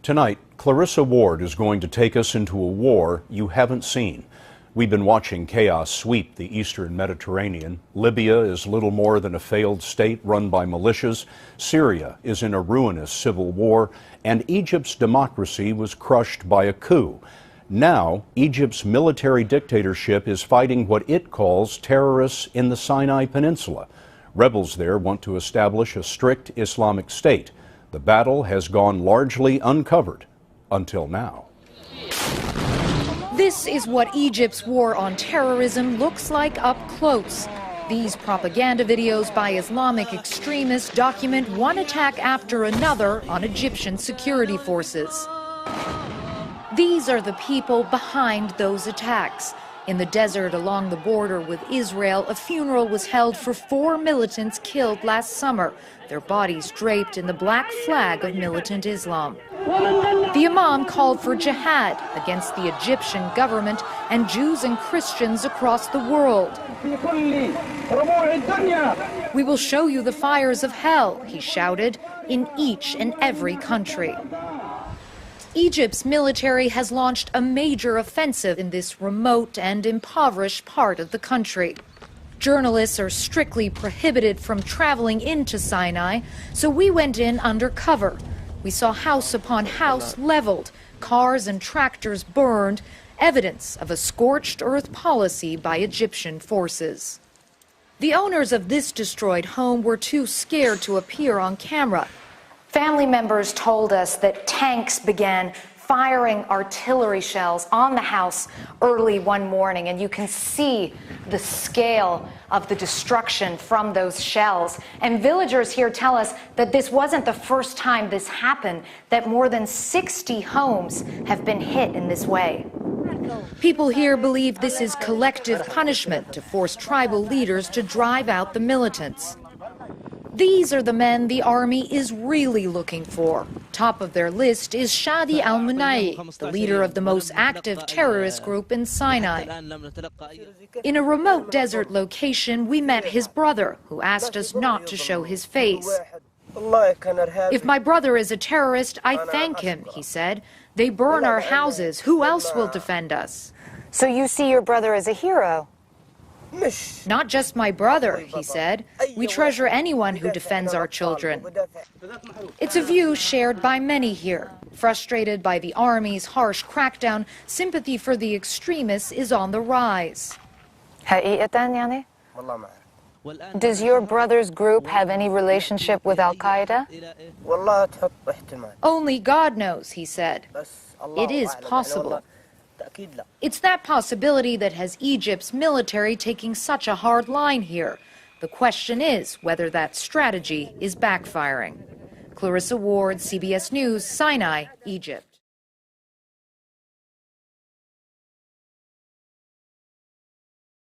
Tonight, Clarissa Ward is going to take us into a war you haven't seen. We've been watching chaos sweep the eastern Mediterranean. Libya is little more than a failed state run by militias. Syria is in a ruinous civil war. And Egypt's democracy was crushed by a coup. Now, Egypt's military dictatorship is fighting what it calls terrorists in the Sinai Peninsula. Rebels there want to establish a strict Islamic state. The battle has gone largely uncovered until now. This is what Egypt's war on terrorism looks like up close. These propaganda videos by Islamic extremists document one attack after another on Egyptian security forces. These are the people behind those attacks. In the desert along the border with Israel, a funeral was held for 4 militants killed last summer, their bodies draped in the black flag of militant Islam. The imam called for jihad against the Egyptian government and Jews and Christians across the world. We will show you the fires of hell, he shouted, in each and every country. Egypt's military has launched a major offensive in this remote and impoverished part of the country. Journalists are strictly prohibited from traveling into Sinai, so we went in undercover. We saw house upon house leveled, cars and tractors burned, evidence of a scorched earth policy by Egyptian forces. The owners of this destroyed home were too scared to appear on camera. Family members told us that tanks began firing artillery shells on the house early one morning, and you can see the scale of the destruction from those shells. And villagers here tell us that this wasn't the first time this happened, that more than 60 homes have been hit in this way. People here believe this is collective punishment to force tribal leaders to drive out the militants. These are the men the army is really looking for. Top of their list is Shadi al-Munai, the leader of the most active terrorist group in Sinai. In a remote desert location, we met his brother, who asked us not to show his face. If my brother is a terrorist, I thank him, he said. They burn our houses. Who else will defend us? So you see your brother as a hero? Not just my brother, he said. We treasure anyone who defends our children. It's a view shared by many here. Frustrated by the army's harsh crackdown, sympathy for the extremists is on the rise. Does your brother's group have any relationship with Al-Qaeda? Only God knows, he said. It is possible. It's that possibility that has Egypt's military taking such a hard line here. The question is whether that strategy is backfiring. Clarissa Ward, CBS News, Sinai, Egypt.